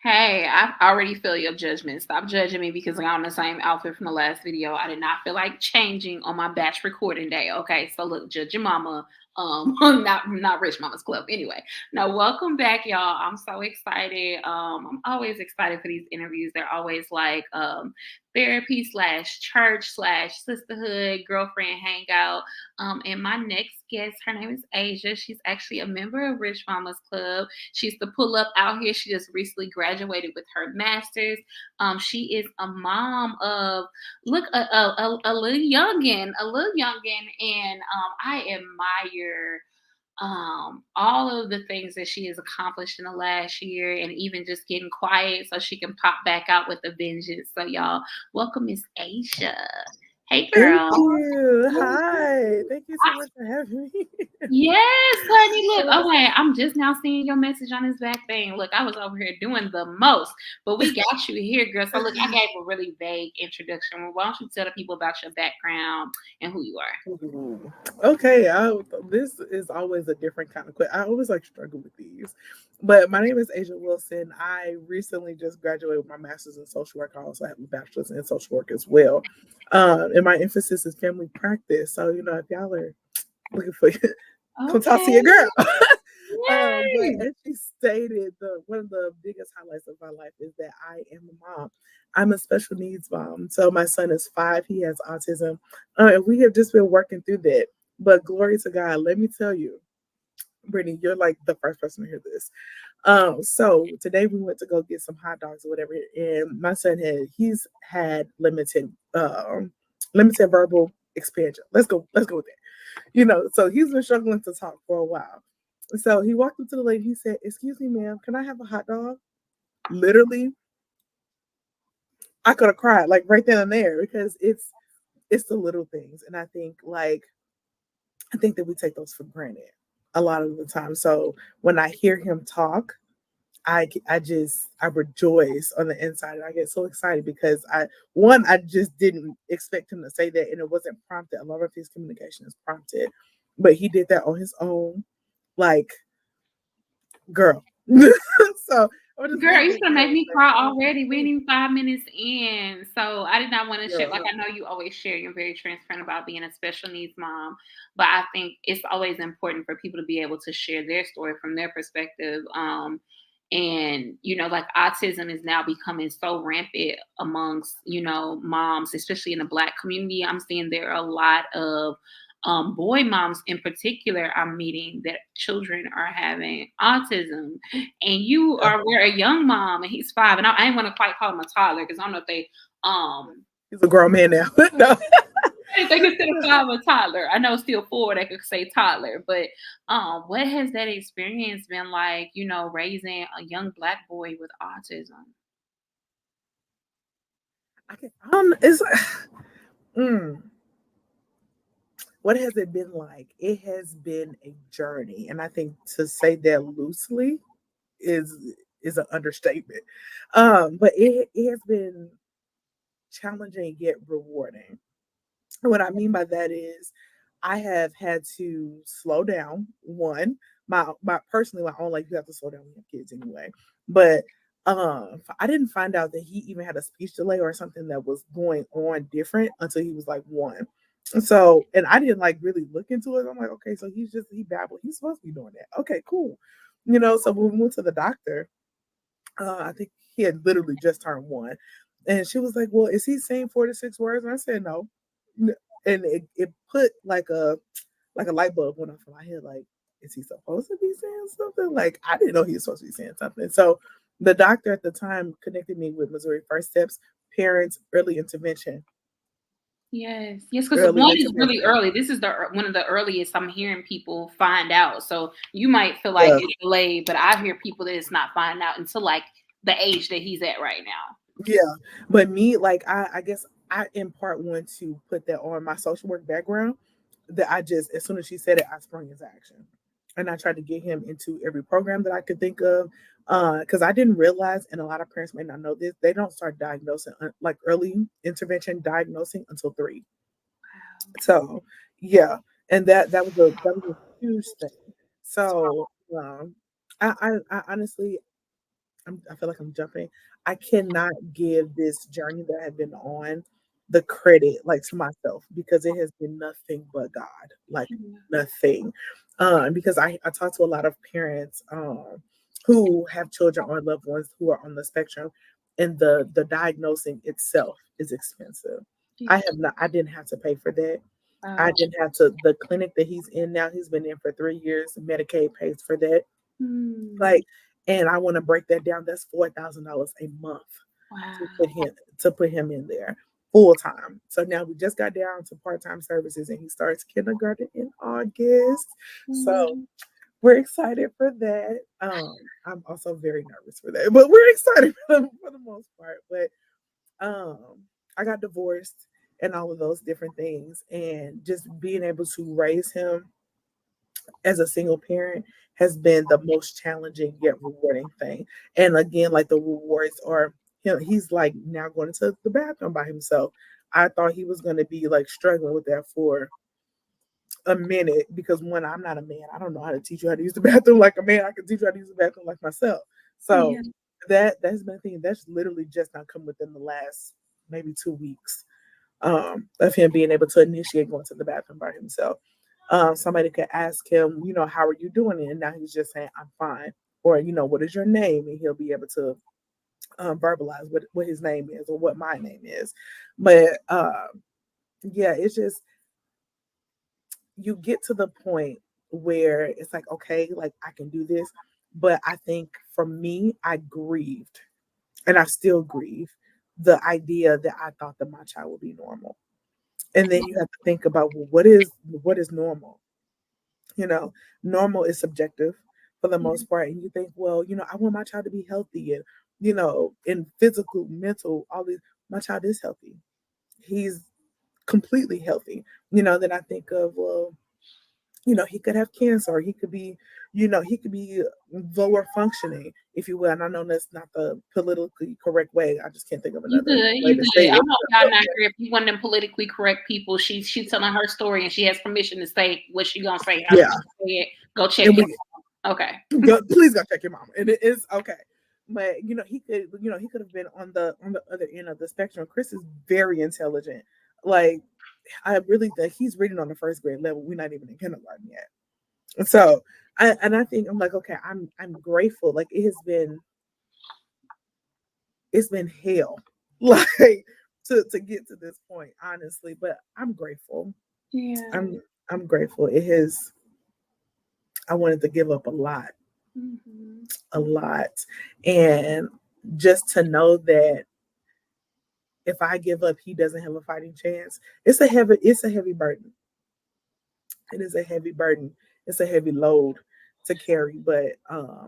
Hey, I already feel your judgment. Stop judging me because I'm on the same outfit from the last video. I did not feel like changing on my batch recording day. Okay, so look, judge your mama. Not Rich Mama's Club. Anyway, now welcome back, y'all. I'm so excited. I'm always excited for these interviews. They're always like therapy slash church slash sisterhood girlfriend hangout. And my next guest, her name is Asia. She's actually a member of Rich Mama's Club. She's the pull up out here. She just recently graduated with her master's. She is a mom of a little youngin, and I admire all of the things that she has accomplished in the last year, and even just getting quiet so she can pop back out with a vengeance. So y'all, welcome Miss Asia. Hey Thank girl. you. Hi. Thank you so much for having me. Yes, honey. Look, okay, I'm just now seeing your message on this back thing. Look, I was over here doing the most, but we got you here, girl. So, look, I gave a really vague introduction. Well, why don't you tell the people about your background and who you are? Ooh. Okay, this is always a different kind of question. I always like struggle with these. But my name is Asia Wilson. I recently just graduated with my master's in social work. I also have a bachelor's in social work as well. And my emphasis is family practice. So, if y'all are looking for come talk to Okay. your girl. Yay. But as she stated, one of the biggest highlights of my life is that I am a mom. I'm a special needs mom. So my son is 5. He has autism. And we have just been working through that. But glory to God, let me tell you, Brittany, you're like the first person to hear this. So today we went to go get some hot dogs or whatever, and my son he's had limited verbal expansion. Let's go with that. So he's been struggling to talk for a while. So he walked up to the lady. He said, "Excuse me, ma'am, can I have a hot dog?" Literally, I could have cried like right then and there because it's the little things, and I think that we take those for granted a lot of the time. So when I hear him talk, I rejoice on the inside, and I get so excited because I just didn't expect him to say that, and it wasn't prompted. A lot of his communication is prompted, but he did that on his own, like girl. So I'm just Girl, really you gonna make me grateful. cry already. We ain't even 5 minutes in. So I did not want to share, like Girl. I know you always share, you're very transparent about being a special needs mom. But I think it's always important for people to be able to share their story from their perspective. And like autism is now becoming so rampant amongst, moms, especially in the Black community. I'm seeing there are a lot of boy moms in particular I'm meeting that children are having autism, and we're a young mom and he's 5, and I ain't want to quite call him a toddler because I don't know if they He's a grown man now. No. if they consider 5 a toddler. I know still 4 they could say toddler, but what has that experience been like, raising a young Black boy with autism? It's mm, what has it been like? It has been a journey, and I think to say that loosely is is an understatement. But it has been challenging yet rewarding. What I mean by that is I have had to slow down. One, my personally my own, like, you have to slow down when you have kids anyway. But I didn't find out that he even had a speech delay or something that was going on different until he was like 1. So, and I didn't like really look into it. I'm like, okay, so he babbled. He's supposed to be doing that. Okay, cool. So when we went to the doctor, I think he had literally just turned 1. And she was like, "Well, is he saying 4 to 6 words?" And I said, "No." And it put like a light bulb went off in my head. Like, is he supposed to be saying something? Like, I didn't know he was supposed to be saying something. So the doctor at the time connected me with Missouri First Steps Parents Early Intervention. Yes, because Early one is really intervention. early. This is one of the earliest I'm hearing people find out. So you might feel like Yeah. it's delayed, but I hear people that it's not finding out until like the age that he's at right now. Yeah. But me, like, I guess I in part want to put that on my social work background, that I just, as soon as she said it, I sprung into action. And I tried to get him into every program that I could think of. Because I didn't realize, and a lot of parents may not know this, they don't start diagnosing, like early intervention diagnosing, until 3. So yeah, and that was a huge thing. So I honestly, I feel like I'm jumping. I cannot give this journey that I've been on the credit like to myself because it has been nothing but God, like Mhm. nothing. Because I talk to a lot of parents who have children or loved ones who are on the spectrum, and the diagnosing itself is expensive. Yeah. I didn't have to pay for that. I Wow. didn't have to. The clinic that he's in now, he's been in for 3 years. Medicaid pays for that. Hmm. Like, and I want to break that down. That's $4,000 a month to Wow. put him in there full time. So now we just got down to part time services, and he starts kindergarten in August. So Mhm. we're excited for that. I'm also very nervous for that, but we're excited for the most part. But I got divorced and all of those different things, and just being able to raise him as a single parent has been the most challenging yet rewarding thing. And again, like the rewards are he's like now going to the bathroom by himself. I thought he was going to be like struggling with that for a minute because when I'm not a man, I don't know how to teach you how to use the bathroom like a man. I can teach you how to use the bathroom like myself. So Yeah. that's been a thing that's literally just not come within the last maybe 2 weeks of him being able to initiate going to the bathroom by himself. Somebody could ask him, how are you doing? And now he's just saying, I'm fine. Or, what is your name? And he'll be able to verbalize what his name is or what my name is. But yeah, it's just, you get to the point where it's like, okay, like I can do this. But I think for me, I grieved and I still grieve the idea that I thought that my child would be normal. And then you have to think about, well, what is normal? You know, normal is subjective for the Yeah. most part. And you think, well, I want my child to be healthy and, in physical, mental, all these, my child is healthy. He's completely healthy. Then I think of, well, he could have cancer, he could be lower functioning, if you will. And I know that's not the politically correct way. I just can't think of You another good, way you to good. say I it. hope y'all not here. If you one of them politically correct people, she's telling her story and she has permission to say what she gonna say, how she Yeah. gonna say it. Go check And your we okay. please go check your mom. And it is okay. But he could have been on the other end of the spectrum. Chris is very intelligent. Like I really think he's reading on the first grade level. We're not even in kindergarten yet. So I think I'm like, okay, I'm grateful. Like it's been hell. Like to get to this point, honestly. But I'm grateful. Yeah. I'm grateful. It has I wanted to give up a lot, Mhm. a lot. And just to know that if I give up, he doesn't have a fighting chance. It's a heavy burden. It is a heavy burden. It's a heavy load to carry. But I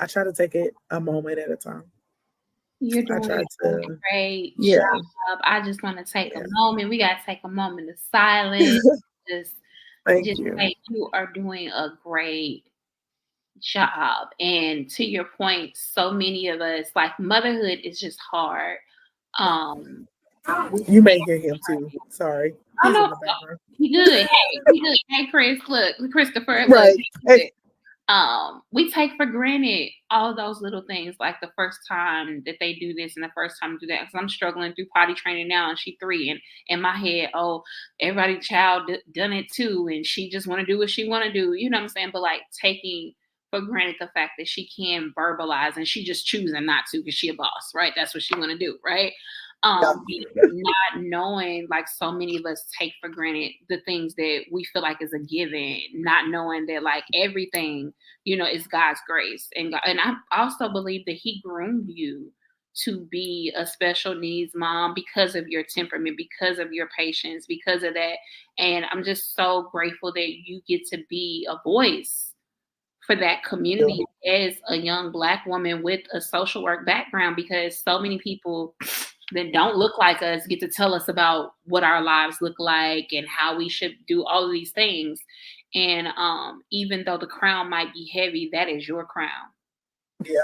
try to take it a moment at a time. You're I doing try a to, great yeah, job. I just want to take a yeah. moment. We got to take a moment of silence. Just, Thank just you. say you are doing a great job. And to your point, so many of us like motherhood is just hard. Um, we You take may hear him too. Sorry, I he's know in the background. he good. Hey, he good. Hey, Chris, look, Christopher, look, Right. he Hey, good. We take for granted all those little things, like the first time that they do this and the first time to do that. Because I'm struggling through potty training now, and she's 3, and in my head, oh, everybody child done it too, and she just want to do what she want to do. You know what I'm saying? But like taking for granted the fact that she can verbalize and she just choosing not to because she a boss, right? That's what she want to do, right? yeah. Not knowing, like so many of us take for granted the things that we feel like is a given, not knowing that like everything, is God's grace. And God, and I also believe that He groomed you to be a special needs mom because of your temperament, because of your patience, because of that. And I'm just so grateful that you get to be a voice for that community as a young Black woman with a social work background, because so many people that don't look like us get to tell us about what our lives look like and how we should do all of these things. And even though the crown might be heavy, that is your crown. Yeah.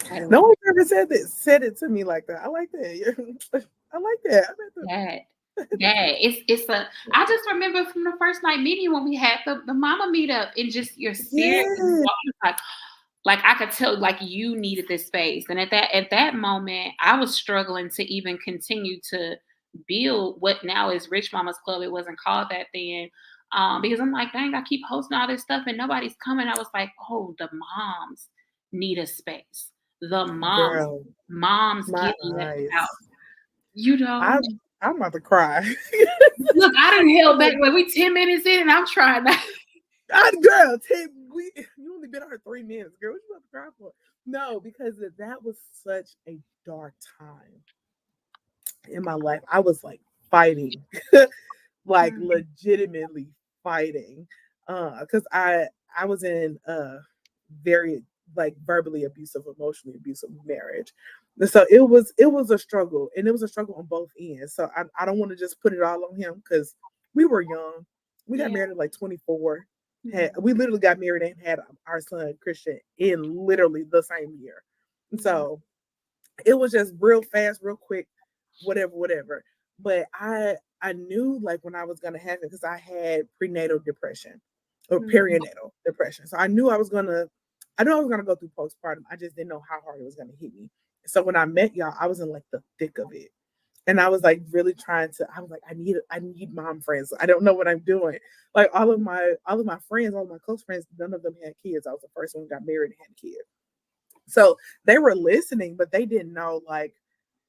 That is No one's ever said it to me like that. I like that. I like that. that. Yeah, it's a. I just remember from the first night meeting when we had the mama meetup and just your spirit, Yeah. Like I could tell, like you needed this space, and at that moment, I was struggling to even continue to build what now is Rich Mama's Club. It wasn't called that then, because I'm like, dang, I keep hosting all this stuff and nobody's coming. I was like, oh, the moms need a space. The Girl, moms my getting left out. eyes. You know, I'm about to cry. look, I done held back. Like, When we 10 minutes in, and I'm trying not. girl, you only been on her 3 minutes, girl. What you about to cry for? No, because that was such a dark time in my life. I was like fighting, like legitimately fighting, because I was in a very like verbally abusive, emotionally abusive marriage. And so it was a struggle, and it was a struggle on both ends. So I don't want to just put it all on him because we were young. We got Yeah. married at like 24. We literally got married and had our son Christian in literally the same year. And so it was just real fast, real quick, whatever. But I knew like when I was gonna have it because I had prenatal depression or perinatal depression. So I knew I was gonna go through postpartum. I just didn't know how hard it was gonna hit me. So when I met y'all, I was in like the thick of it. And I was like really I was like, I need mom friends. I don't know what I'm doing. Like all of my friends, all of my close friends, none of them had kids. I was the first one who got married and had a kid. So they were listening, but they didn't know like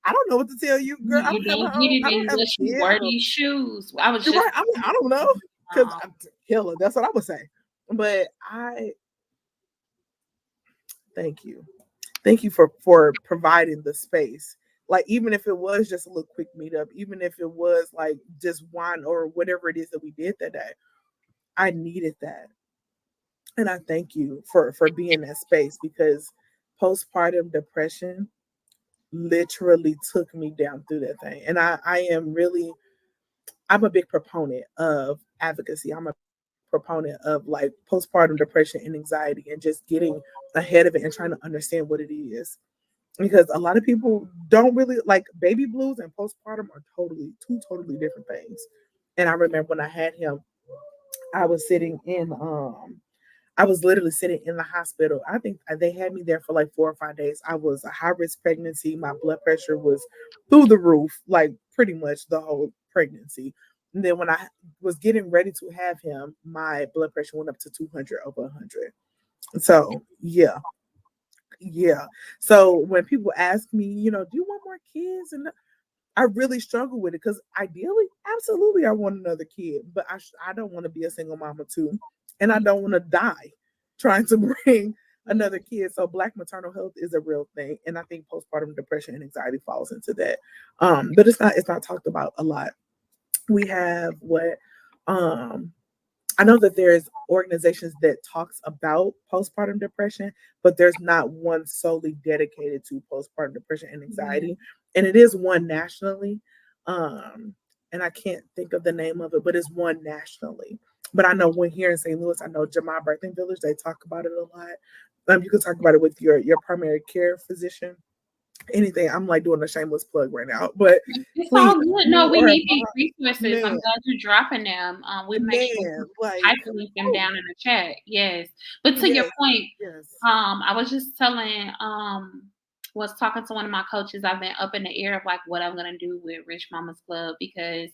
I don't know what to tell you, girl. I You don't have don't my get own. it I don't have unless a you kid. wear these shoes. I was You're just right. I don't know because um, I'm killer. That's what I would say. But I thank you, thank you for providing the space. Like even if it was just a little quick meetup, even if it was like just wine or whatever it is that we did that day, I needed that, and I thank you for being that space because postpartum depression literally took me down through that thing. And I'm a big proponent of advocacy. I'm a proponent of like postpartum depression and anxiety and just getting ahead of it and trying to understand what it is. Because a lot of people don't really like baby blues and postpartum are two totally different things. And I remember when I had him, I was sitting in I was literally sitting in the hospital. I think they had me there for like 4 or 5 days. I was a high risk pregnancy. My blood pressure was through the roof, like pretty much the whole pregnancy. And then when I was getting ready to have him, my blood pressure went up to 200 over 100. So, yeah, yeah. So when people ask me, do you want more kids? And I really struggle with it because ideally, absolutely, I want another kid, but I don't want to be a single mama too, and I don't want to die trying to bring another kid. So Black maternal health is a real thing, and I think postpartum depression and anxiety falls into that. But it's not talked about a lot. We have what um I know that there's organizations that talks about postpartum depression, but there's not one solely dedicated to postpartum depression and yeah. anxiety. And it is one nationally. Um, and I can't think of the name of it, but it's one nationally. But I know when here in St. Louis, I know Jemima Birthing Village, they talk about it a lot. You can talk about it with your primary care physician. Anything. I'm like doing a shameless plug right now. But It's please, all if good. No, you we are a need these resources. I'm man, glad you're dropping them. We'll make sure man, to like, hyperlink them oh, down in the chat. Yes. But to your yes, point, yes. I was just telling, was talking to one of my coaches. I've been up in the air of like what I'm gonna do with Rich Mama's Club because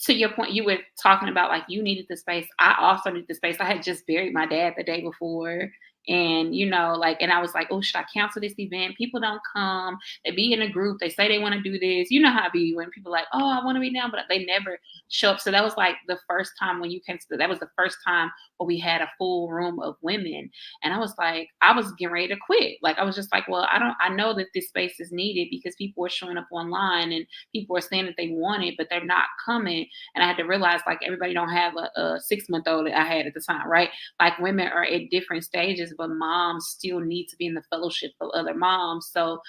to your point, you were talking about like you needed the space. I also need the space. I had just buried my dad the day before. And like, and I was like, oh, should I cancel this event? People don't come. They be in a group. They say they want to do this. You know how it be when people are like, oh, I want to be down, but they never show up. So that was like the first time when you came to that was the first time where we had a full room of women. And I was like, I was getting ready to quit. Like I was just like, well, I know that this space is needed because people are showing up online and people are saying that they want it, but they're not coming. And I had to realize like everybody don't have a 6 month old that I had at the time, right? Like women are at different stages, but moms still need to be in the fellowship of other moms. So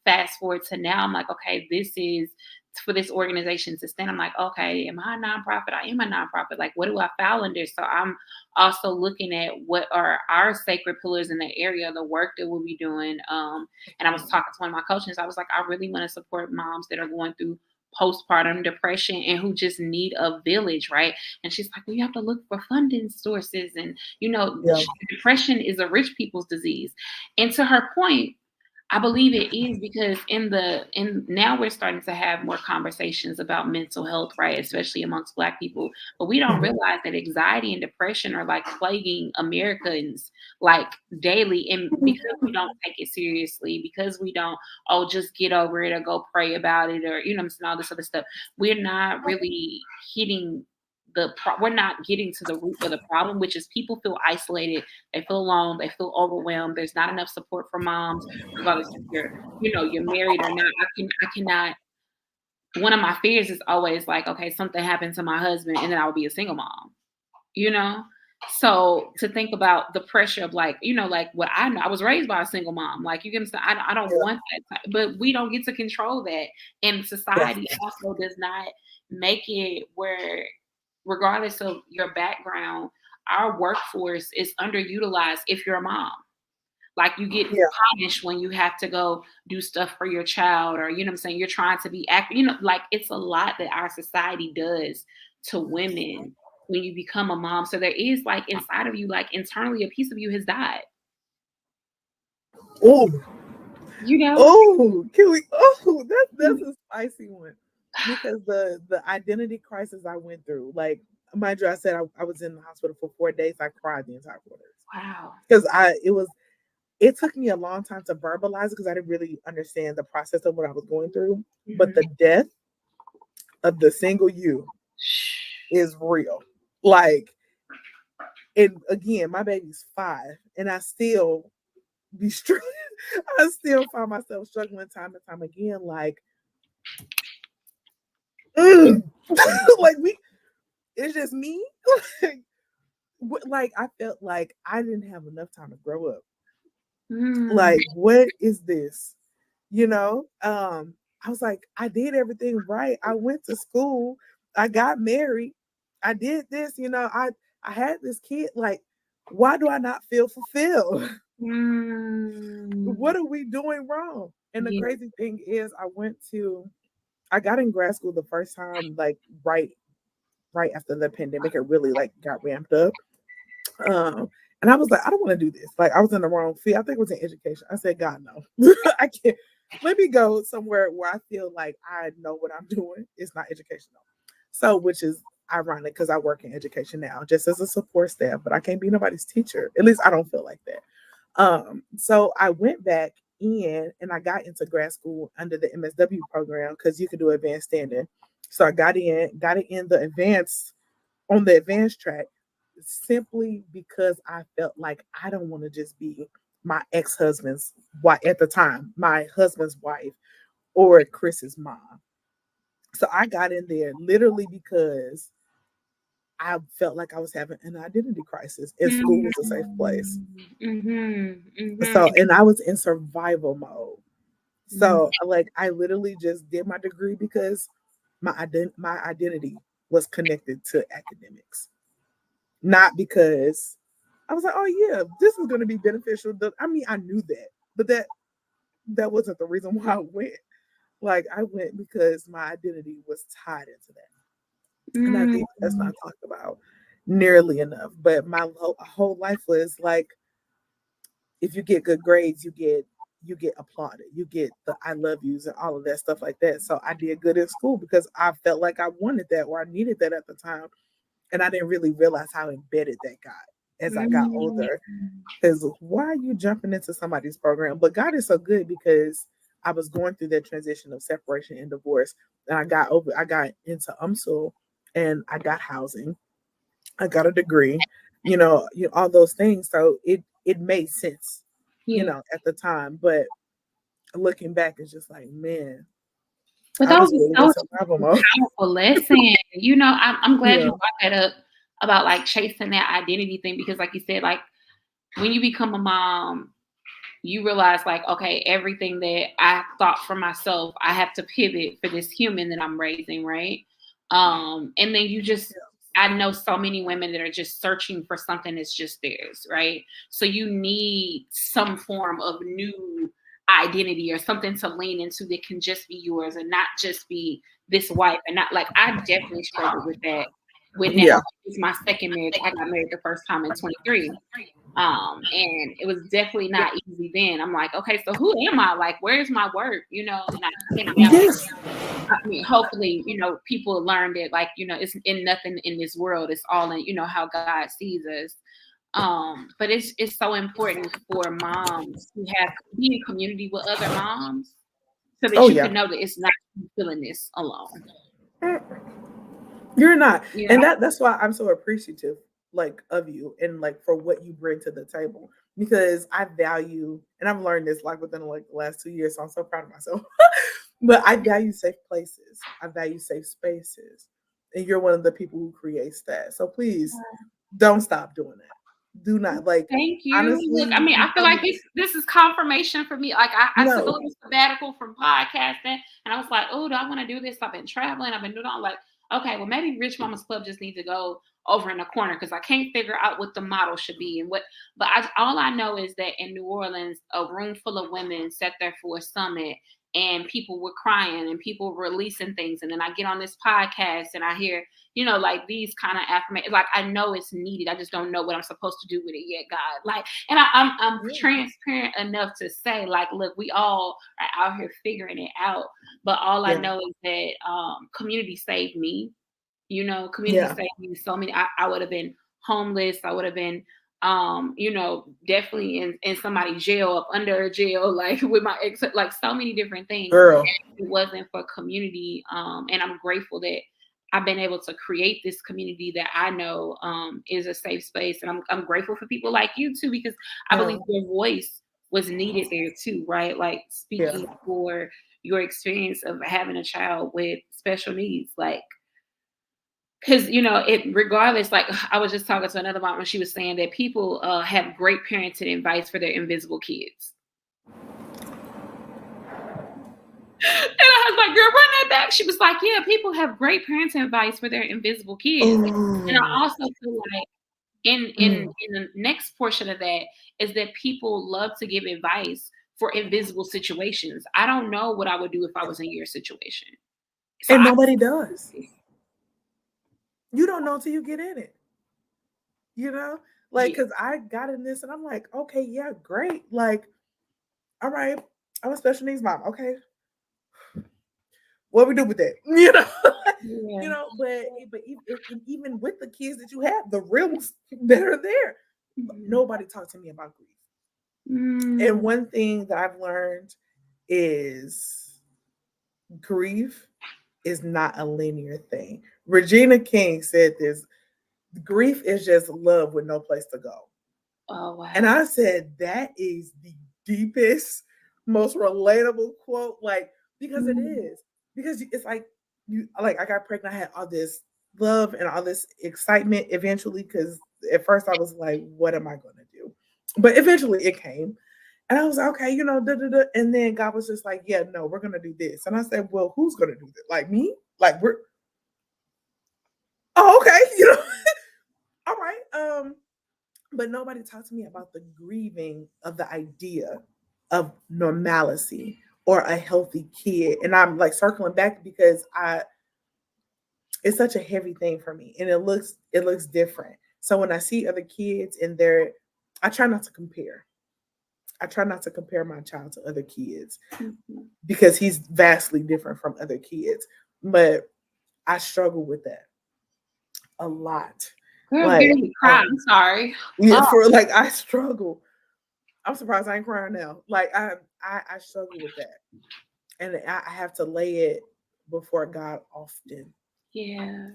fast forward to now, I'm like, okay, this is for this organization to stand. I'm like, okay, am I a nonprofit? I am a nonprofit. Like, what do I fall under? So I'm also looking at what are our sacred pillars in the area, the work that we'll be doing. And I was talking to one of my coaches. I was like, I really want to support moms that are going through postpartum depression and who just need a village, right? And she's like, we have to look for funding sources. And, Yeah. depression is a rich people's disease. And to her point, I believe it is because in now we're starting to have more conversations about mental health, right? Especially amongst Black people. But we don't Mhm. realize that anxiety and depression are like plaguing Americans like daily. And because we don't take it seriously, because we don't, oh, just get over it or go pray about it or, what I'm saying, all this other stuff, we're not really hitting we're not getting to the root of the problem, which is people feel isolated, they feel alone, they feel overwhelmed. There's not enough support for moms, regardless if you're married or not. I cannot. One of my fears is always like, okay, something happened to my husband, and then I will be a single mom. You know. So to think about the pressure of like, like what I know, I was raised by a single mom. Like you get me, I don't Yeah. want that, but we don't get to control that, and Yeah. society also does not make it where, regardless of your background, our workforce is underutilized if you're a mom. Like you get Yeah. punished when you have to go do stuff for your child, or what I'm saying, you're trying to be active. Like it's a lot that our society does to women when you become a mom. So there is like inside of you, like internally, a piece of you has died. Oh, You know? oh, can we? Oh, that's a spicy one because the identity crisis I went through, like, mind you, I said I was in the hospital for 4 days. I cried the entire 4 days Wow. because it took me a long time to verbalize it because I didn't really understand the process of what I was going through. But the death of the single you is real. Like, and again, my baby's 5, and I still be struggling. I still find myself struggling time and time again. Like, like it's just me. Like I felt like I didn't have enough time to grow up. Mm. Like, what is this? I was like, I did everything right. I went to school. I got married. I did this. I had this kid. Like, why do I not feel fulfilled? Mm. What are we doing wrong? And the Yeah. crazy thing is, I got in grad school the first time, like right after the pandemic. It really like got ramped up. Um, and I was like, I don't want to do this. Like, I was in the wrong field. I think it was in education. I said, God, no, I can't. Let me go somewhere where I feel like I know what I'm doing. It's not educational. So, which is ironic because I work in education now, just as a support staff, but I can't be nobody's teacher. At least I don't feel like that. So I went back in and I got into grad school under the MSW program because you could do advanced standing. So I got it in the advanced track simply because I felt like I don't want to just be my ex-husband's wife at the time, my husband's wife or Chris's mom. So I got in there literally because I felt like I was having an identity crisis and school was a safe place. So, and I was in survival mode. So, like, I literally just did my degree because my identity was connected to academics, not because I was like, oh yeah, this is going to be beneficial. I mean, I knew that, but that wasn't the reason why I went. Like, I went because my identity was tied into that, and I think that's not talked about nearly enough. But my whole life was like, if you get good grades, you get applauded. You get the I love yous and all of that stuff like that. So I did good in school because I felt like I wanted that or I needed that at the time. And I didn't really realize how embedded that got as I got older. Because why are you jumping into somebody's program? But God is so good because I was going through that transition of separation and divorce. And I got into UMSL and I got housing. I got a degree, all those things. So it made sense, Yeah. at the time. But looking back, it's just like, man, But I those was are really in so survival mode. powerful lesson. I'm glad Yeah. you brought that up about like chasing that identity thing because, like you said, like when you become a mom, you realize like, okay, everything that I thought for myself, I have to pivot for this human that I'm raising, right? And then I know so many women that are just searching for something that's just theirs, right? So you need some form of new identity or something to lean into that can just be yours and not just be this wife. And not like, I definitely struggled with that. When now it's my second marriage. I got married the first time in 23. And it was definitely not easy then. I'm like, okay, so who am I? Like, where's my work? You know, and I think now, I mean, hopefully, you know, people learned it. Like, you know, it's in nothing in this world. It's all in, you know, how God sees us. But it's so important for moms to be in community with other moms so that you can know that it's not you feeling this alone. You're not. Yeah. And that's why I'm so appreciative, like, of you and like for what you bring to the table, because I value, and I've learned this like within like the last 2 years, so I'm so proud of myself. But I value safe places. I value safe spaces. And you're one of the people who creates that. So please don't stop doing that. Do not, like, thank you. Honestly, look, I mean, I feel like this is confirmation for me. Like I took a little sabbatical from podcasting and I was like, oh, do I want to do this? I've been traveling, I've been doing all, like, okay, well, maybe Rich Mama's Club just needs to go over in the corner because I can't figure out what the model should be and what. But all I know is that in New Orleans, a room full of women sat there for a summit and people were crying and people were releasing things. And then I get on this podcast and I hear, you know, like these kind of affirmations. Like, I know it's needed. I just don't know what I'm supposed to do with it yet, God. Like, and I'm transparent enough to say, like, look, we all are out here figuring it out. But all I know is that community saved me. You know, community saved me so many. I would have been homeless. I would have been, you know, definitely in somebody's jail, up under a jail, like with my ex, like so many different things. Girl. It wasn't for community. And I'm grateful that I've been able to create this community that I know is a safe space. And I'm grateful for people like you too, because I believe your voice was needed there too, right? Like speaking for your experience of having a child with special needs, like, because, you know, it regardless, like I was just talking to another mom and she was saying that people have great parenting advice for their invisible kids. And I was like, girl, run that back. She was like, yeah, people have great parenting advice for their invisible kids. And I also feel like in the next portion of that is that people love to give advice for invisible situations. I don't know what I would do if I was in your situation. So and nobody does. You don't know till you get in it. You know? Like, because I got in this and I'm like, okay, yeah, great. Like, all right, I'm a special needs mom. Okay. What we do with that? You know? You know, but even with the kids that you have, the real ones that are there, nobody talked to me about grief. And one thing that I've learned is grief is not a linear thing. Regina King said this: grief is just love with no place to go. Oh, wow. And I said, that is the deepest, most relatable quote, like, because it is. Because it's like, I got pregnant, I had all this love and all this excitement eventually, because at first I was like, what am I going to do? But eventually it came. And I was like, okay, you know, and then God was just like, yeah, no, we're going to do this. And I said, well, who's going to do this? Like me? Like oh, okay. You know, all right. But nobody talked to me about the grieving of the idea of normalcy or a healthy kid. And I'm like circling back because it's such a heavy thing for me, and it looks different. So when I see other kids and I try not to compare. I try not to compare my child to other kids because he's vastly different from other kids. But I struggle with that a lot. Girl, like, cry. I'm sorry. Yeah, I struggle. I'm surprised I ain't crying now. Like I struggle with that, and I have to lay it before God often. Yeah.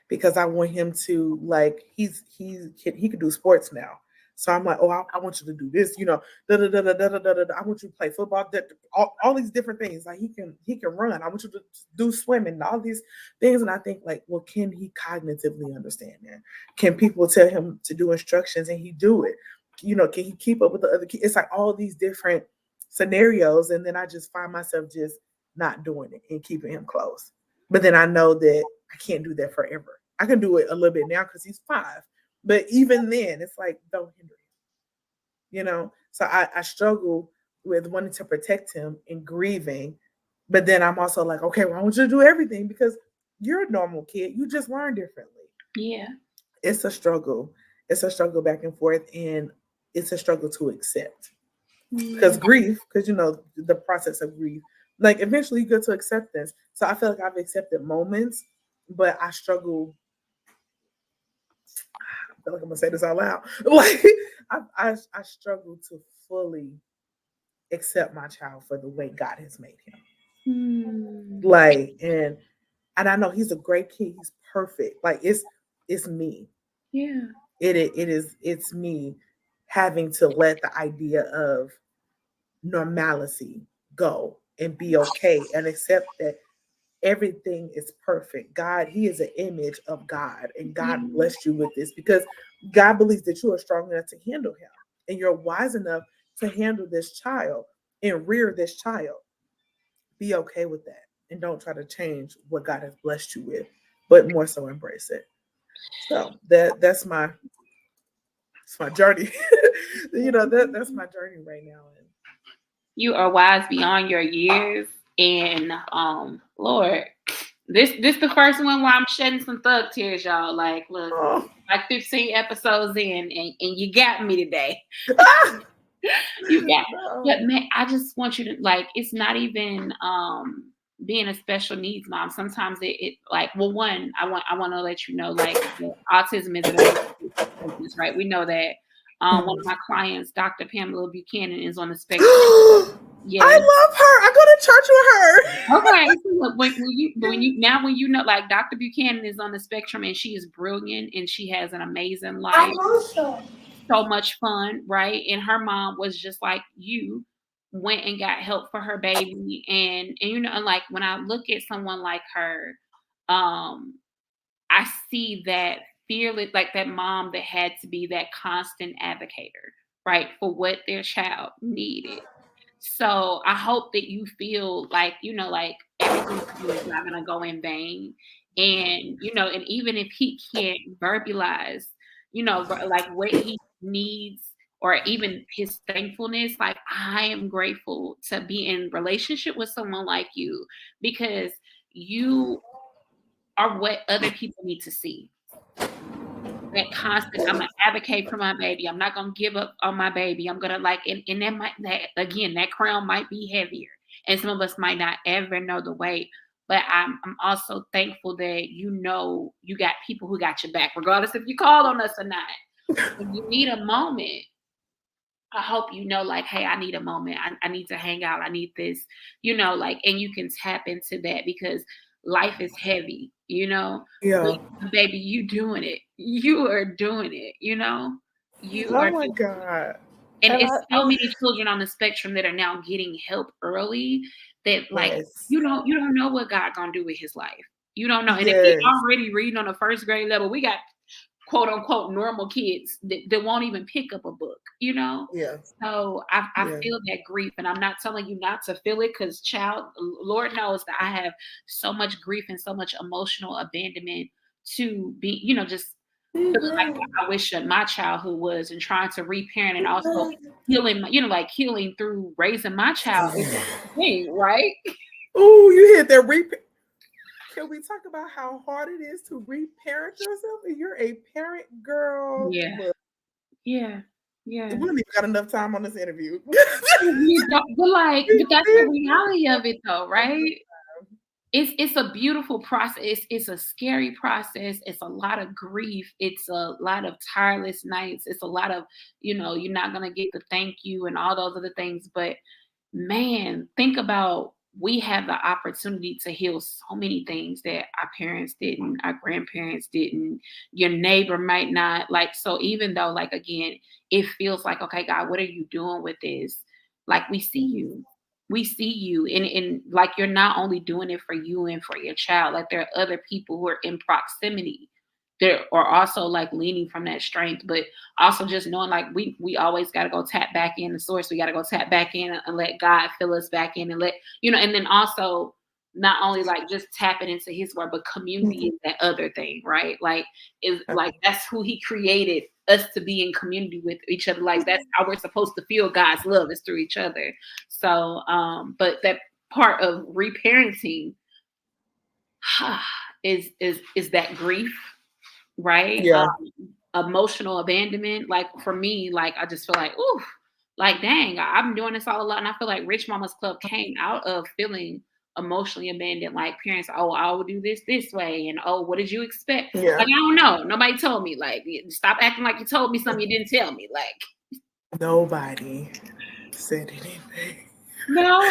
Because I want him to, like, he could do sports now. So I'm like, oh, I want you to do this, you know, I want you to play football, all these different things. Like he can run. I want you to do swimming, all these things. And I think, like, well, can he cognitively understand that? Can people tell him to do instructions and he do it? You know, can he keep up with the other kids? It's like all these different scenarios. And then I just find myself just not doing it and keeping him close. But then I know that I can't do that forever. I can do it a little bit now because he's 5. But even then, it's like, don't hinder him. You know? So I struggle with wanting to protect him and grieving. But then I'm also like, okay, well, I want you to do everything because you're a normal kid. You just learn differently. Yeah. It's a struggle. It's a struggle back and forth, and it's a struggle to accept. Because grief, because the process of grief, like eventually you get to acceptance. So I feel like I've accepted moments, but I struggle. I feel like I'm gonna say this out loud. Like I struggle to fully accept my child for the way God has made him. Like, and I know he's a great kid. He's perfect. Like it's me. Yeah. It's me having to let the idea of normalcy go and be okay and accept that everything is perfect. God, he is an image of God, and God blessed you with this because God believes that you are strong enough to handle him and you're wise enough to handle this child and rear this child. Be okay with that and don't try to change what God has blessed you with, but more so embrace it. So that's my journey. That's my journey right now. You are wise beyond your years, and Lord, this the first one where I'm shedding some thug tears, y'all. Like, look, like 15 episodes in, and you got me today. You got me. But man, I just want you to, like, it's not even being a special needs mom. Sometimes it like, well, one, I want to let you know, like, autism is a right? We know that. One of my clients, Dr. Pamela Buchanan, is on the spectrum. Yeah. I love her. I go to church with her. Okay. So when you know, like, Dr. Buchanan is on the spectrum and she is brilliant and she has an amazing life. So much fun, right? And her mom was just like you, went and got help for her baby. And and like, when I look at someone like her, I see that fearless, like that mom that had to be that constant advocator, right, for what their child needed. So I hope that you feel like, like everything is not going to go in vain. And, and even if he can't verbalize, like what he needs or even his thankfulness, like, I am grateful to be in relationship with someone like you because you are what other people need to see. That constant, I'm gonna advocate for my baby. I'm not gonna give up on my baby. I'm gonna, like, and that crown might be heavier, and some of us might not ever know the weight. But I'm also thankful that you got people who got your back, regardless if you call on us or not. When you need a moment, I hope like, hey, I need a moment. I need to hang out. I need this, like, and you can tap into that because life is heavy, Yeah. But baby, you doing it. You are doing it, You are. Oh my God. And it's so many children on the spectrum that are now getting help early that, like, yes. you don't know what God gonna do with his life. You don't know. And if he's already reading on the first grade level, we got quote unquote normal kids that won't even pick up a book, Yeah. So I feel that grief, and I'm not telling you not to feel it because, Lord knows that I have so much grief and so much emotional abandonment to be, just like I wish my childhood was, and trying to reparent and also healing, like healing through raising my child is the thing, right? Oh, you hit that reparent. Can we talk about how hard it is to reparent yourself? And you're a parent, girl. Yeah. Look, yeah. we haven't even got enough time on this interview. But that's the reality of it, though, right? It's a beautiful process. It's a scary process. It's a lot of grief. It's a lot of tireless nights. It's a lot of, you're not going to get the thank you and all those other things. But man, think about, we have the opportunity to heal so many things that our parents didn't, our grandparents didn't, your neighbor might not. Like, so even though, like, again, it feels like, okay, God, what are you doing with this? Like, we see you. We see you, and like, you're not only doing it for you and for your child, like, there are other people who are in proximity that are also, like, leaning from that strength, but also just knowing, like, we always got to go tap back in the source. We got to go tap back in and let God fill us back in and let, and then also not only like just tapping into his word, but community is that other thing, right? Like is like that's who he created us to be in community with each other. Like that's how we're supposed to feel God's love is through each other. So but that part of reparenting is that grief, right? Yeah. Emotional abandonment. Like for me, like I just feel like, ooh, like dang, I've been doing this all a lot. And I feel like Rich Mama's Club came out of feeling emotionally abandoned. Like parents, oh, I will do this way. And oh, what did you expect? Yeah. Like, I don't know. Nobody told me. Like, stop acting like you told me something you didn't tell me. Like nobody said anything. No,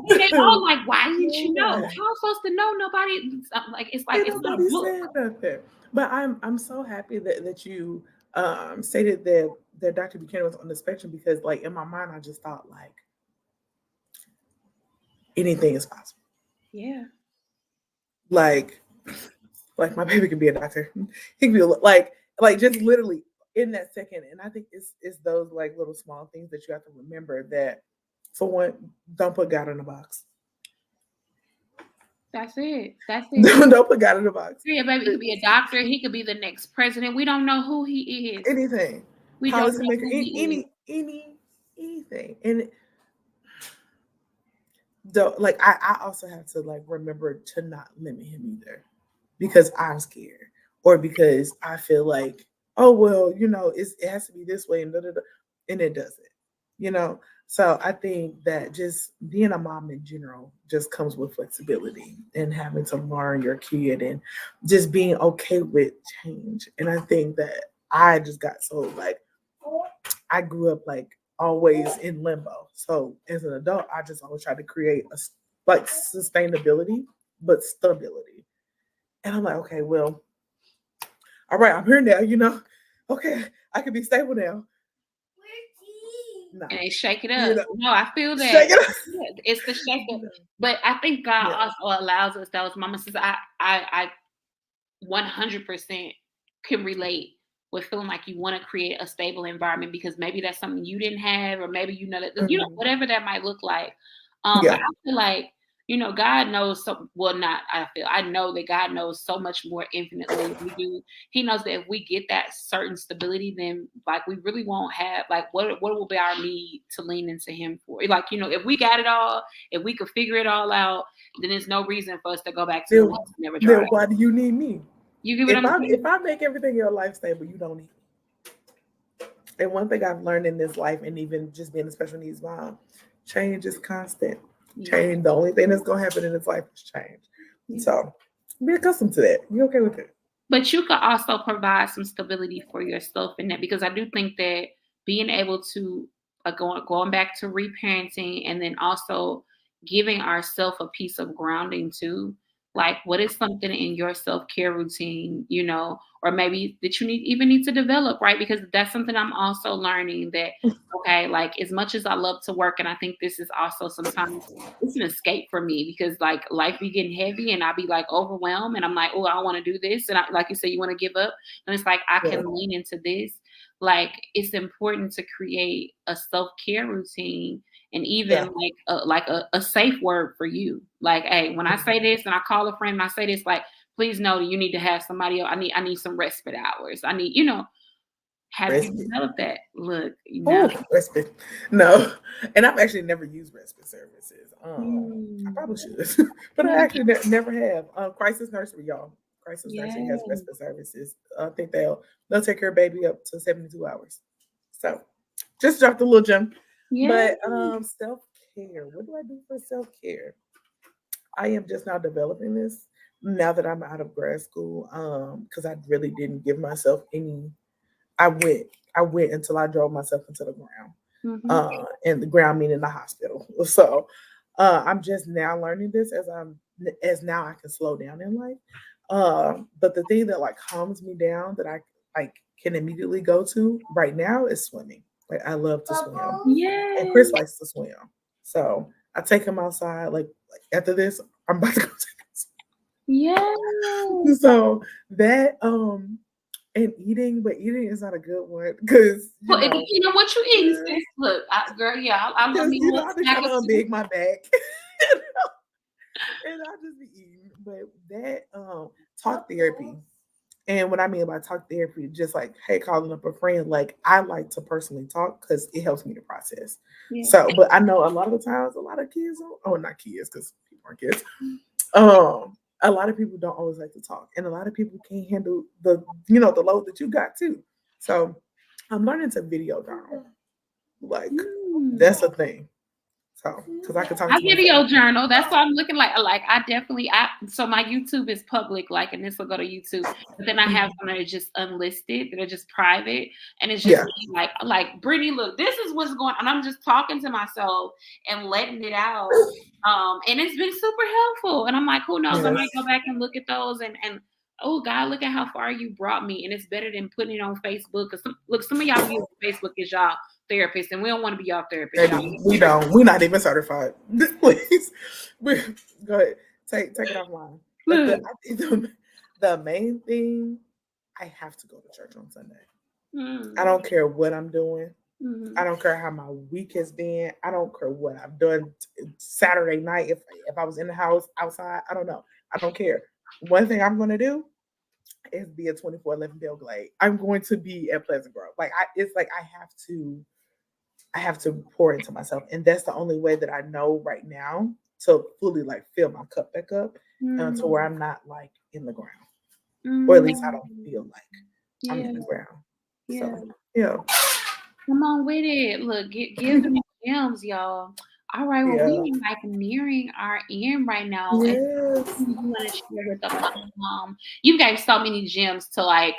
they all like, why didn't you know? How am I supposed to know? Nobody like it's not a book. Said nothing. But I'm so happy that you stated that Dr. Buchanan was on the spectrum, because like in my mind I just thought like anything is possible. Yeah. Like my baby could be a doctor. He could be like just literally in that second. And I think it's those like little small things that you have to remember, that for one, don't put God in a box. That's it. Don't put God in a box. Yeah, baby could be a doctor. He could be the next president. We don't know who he is. Anything. We policy don't know maker. Anything. And like I also have to like remember to not limit him either, because I'm scared, or because I feel like, oh well, it has to be this way, and and it doesn't. So I think that just being a mom in general just comes with flexibility and having to learn your kid and just being okay with change. And I think that I just got so like, I grew up like always in limbo. So as an adult, I just always try to create like sustainability, but stability. And I'm like, okay, well, all right, I'm here now, okay, I can be stable now. No. And shake it up. No, I feel that. Shake it it's the shake up. But I think God also allows us, those moments. I 100% can relate with feeling like you want to create a stable environment, because maybe that's something you didn't have, or maybe that whatever that might look like. But I feel like God knows I know that God knows so much more infinitely than we do. He knows that if we get that certain stability, then like we really won't have like what will be our need to lean into him for. Like, if we got it all, if we could figure it all out, then there's no reason for us to go back to never try. Then why do you need me? You get what I'm saying? If I make everything in your life stable, you don't need me. And one thing I've learned in this life, and even just being a special needs mom, change is constant. Change. The only thing that's gonna happen in this life is change. So be accustomed to that. You okay with it? But you could also provide some stability for yourself in that, because I do think that being able to going back to reparenting, and then also giving ourselves a piece of grounding too. Like, what is something in your self-care routine, or maybe that you need to develop, right? Because that's something I'm also learning, that, okay, like as much as I love to work, and I think this is also sometimes it's an escape for me, because like life be getting heavy and I be like overwhelmed, and I'm like, oh, I want to do this. And like you said, you want to give up. And it's like, I can lean into this. Like, it's important to create a self-care routine. And even like a safe word for you. Like, hey, when I say this and I call a friend and I say this, like, please know that you need to have somebody else. I need some respite hours. I need, have respite. You developed that? Look, respite. No. And I've actually never used respite services. I probably should, but I actually never have. Crisis nursery, y'all. Crisis nursery has respite services. I think they'll take care of baby up to 72 hours. So just dropped a little gem. But self-care, what do I do for self-care? I am just now developing this now that I'm out of grad school, because I really didn't give myself any. I went until I drove myself into the ground, and the ground meaning the hospital. So I'm just now learning this as now I can slow down in life. But the thing that like calms me down, that I like can immediately go to right now, is swimming. Like, I love to swim. Yeah. And Chris likes to swim. So I take him outside. Like after this, I'm about to go take him. Yeah. So that and eating, but eating is not a good one, because what you eat. Look, girl, I love me. I be trying to unbig my back. And I just be eating. But that talk therapy. And what I mean by talk therapy, just like, hey, calling up a friend, like I like to personally talk because it helps me to process. Yeah. So, but I know a lot of the times, a lot of kids, not kids, because people aren't kids. A lot of people don't always like to talk, and a lot of people can't handle the load that you got too. So, I'm learning to video journal. Like that's a thing. So, because I can talk I to video myself. journal. That's what I'm looking like. Like I definitely, so my YouTube is public, like, and this will go to YouTube. But then I have some that are just unlisted, that are just private, and it's just Yeah. me, like Brittany, look, this is what's going on. I'm just talking to myself and letting it out. And it's been super helpful. And I'm like, who knows? I Yes. might go back and look at those and oh God, look at how far you brought me. And it's better than putting it on Facebook. Because some of y'all use Facebook as y'all therapist, and we don't want to be y'all therapist, y'all. We don't. We're not even certified. Please, go ahead. Take it offline. But the main thing, I have to go to church on Sunday. I don't care what I'm doing. I don't care how my week has been. I don't care what I've done Saturday night. If I was in the house, outside, I don't know. I don't care. One thing I'm going to do is be a 24/11 Belgrade. I'm going to be at Pleasant Grove. It's like I have to pour into myself, and that's the only way that I know right now to fully like fill my cup back up, to where I'm not like in the ground, or at least I don't feel like I'm in the ground. Yeah. So yeah. Come on with it. Look, give them gems, y'all. All right, well, we are like nearing our end right now. And Yes. you want to share with the mom? You gave so many gems to like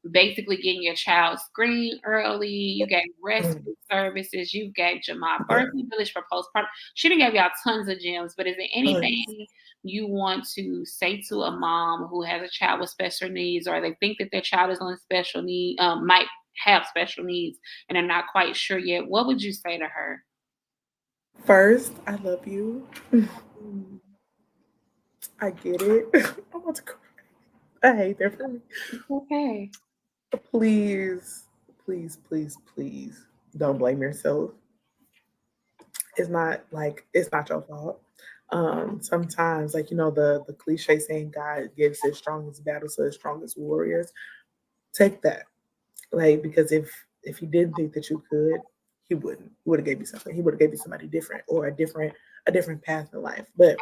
basically getting your child screened early. You gave rescue services. You gave Jamal Birthday Village for postpartum. She done gave y'all tons of gems, but is there anything you want to say to a mom who has a child with special needs, or they think that their child is on special need, might have special needs and are not quite sure yet? What would you say to her? First, I love you. I get it. I want to cry. I hate that for me. It's okay. Please, please, please, please don't blame yourself. It's not your fault. Sometimes, like the cliche saying, God gives his strongest battles to his strongest warriors. Take that, like, because if he didn't think that you could, he wouldn't. He would have gave you something. He would have gave you somebody different, or a different path in life. But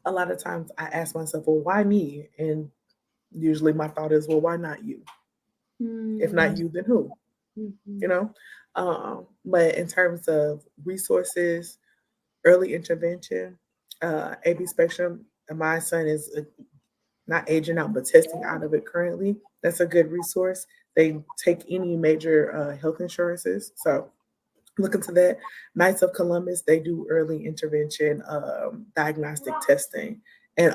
a lot of times, I ask myself, well, why me? And usually, my thought is, well, why not you? If not you, then who? You know. But in terms of resources, early intervention, AB spectrum, and my son is not aging out, but testing out of it currently. That's a good resource. They take any major health insurances. So look into that. Knights of Columbus, they do early intervention, diagnostic testing. And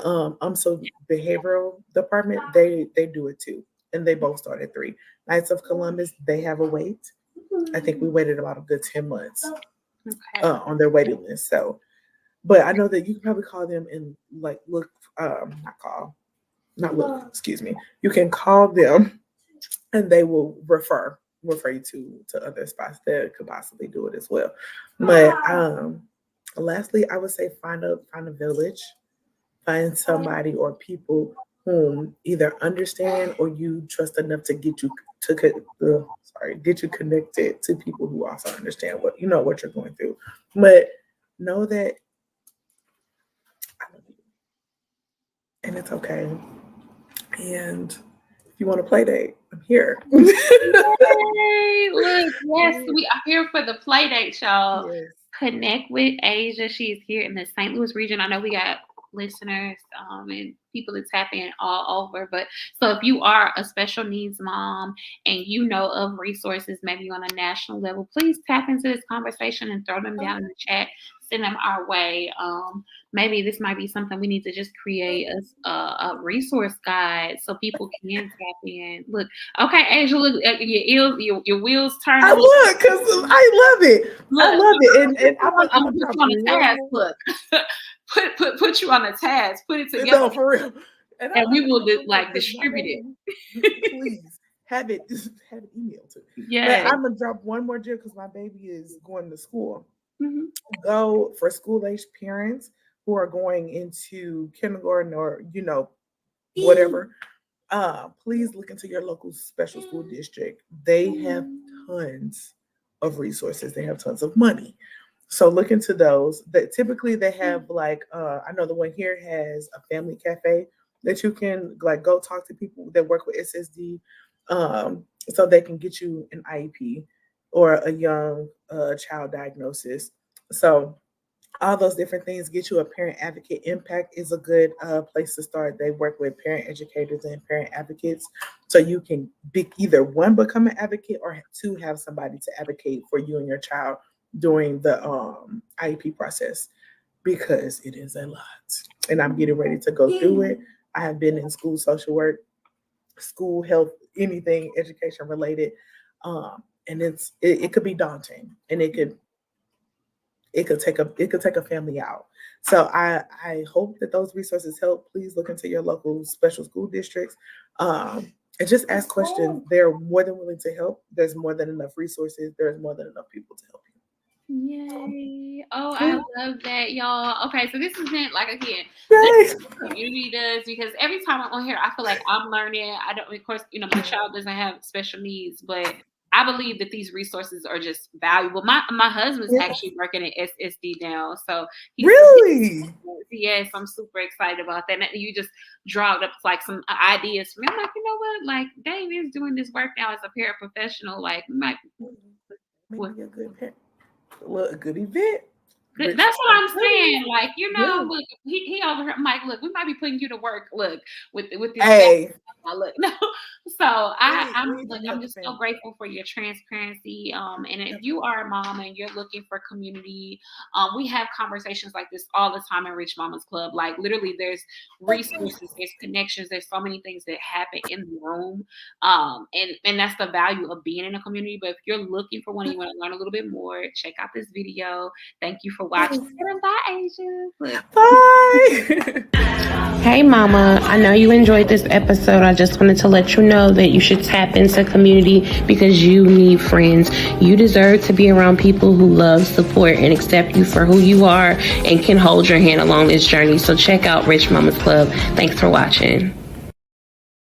so behavioral department, they do it too. And they both start at 3. Knights of Columbus, they have a wait. I think we waited about a good 10 months on their waiting list. So, but I know that you can probably call them and like look, not look, excuse me. You can call them and they will refer you to other spots that could possibly do it as well. But lastly, I would say find a village, find somebody or people whom either understand or you trust enough to get you get you connected to people who also understand what what you're going through. But know that I love you and it's okay. And if you want to play date, I'm here. Yay! Look, yes, we are here for the play date, y'all. Yes. Connect with Asia. She is here in the St. Louis region. I know we got listeners and people that tap in all over. But so if you are a special needs mom and you know of resources maybe on a national level, please tap into this conversation and throw them down in the chat. Send them our way. Maybe this might be something we need to just create a resource guide so people can tap in. Look, okay, Asia, look, your wheels turn. I look because I love it. Look, I love it, and I'm gonna gonna put drop you on the task. one. Look, put you on the task. Put it together. No, for real. And we will distribute it. Please have it emailed to me. Yeah. But I'm gonna drop one more gem because my baby is going to school. Go for school age parents. who are going into kindergarten or, whatever, please look into your local special school district. They have tons of resources. They have tons of money. So look into those. That typically they have like I know the one here has a family cafe that you can like go talk to people that work with SSD, so they can get you an IEP or a young child diagnosis. So all those different things get you a parent advocate. Impact is a good place to start. They work with parent educators and parent advocates, so you can be either one, become an advocate, or two, have somebody to advocate for you and your child during the IEP process, because it is a lot. And I'm getting ready to go through it. I have been in school social work, school health, anything education related, and it could be daunting, and it could take a family out. So I hope that those resources help. Please look into your local special school districts, and just ask questions. They're more than willing to help. There's more than enough resources. There's more than enough people to help you. Yay. Oh, I love that, y'all. Okay, so this has been, like, again, Yes. the community does, because every time I'm on here, I feel like I'm learning. I don't, of course, my child doesn't have special needs, but I believe that these resources are just valuable. My husband's actually working at SSD now, so really, yes, I'm super excited about that. And you just dropped up like some ideas for me. I'm like, you know what? Like, Dave is doing this work now as a paraprofessional. Like, we might be a good parent. A good event. That's what I'm saying. Like, look, he over here, Mike. Look, we might be putting you to work. Look, with this. Hey, look, no. So I'm just so grateful for your transparency. And if you are a mom and you're looking for community, we have conversations like this all the time in Rich Mamas Club. Like, literally, there's resources, there's connections, there's so many things that happen in the room. And that's the value of being in a community. But if you're looking for one and you want to learn a little bit more, check out this video. Thank you for watching. Bye, Asia. Bye. Hey mama, I know you enjoyed this episode. I just wanted to let you know that you should tap into community, because you need friends. You deserve to be around people who love, support, and accept you for who you are and can hold your hand along this journey. So check out Rich Mamas Club. Thanks for watching.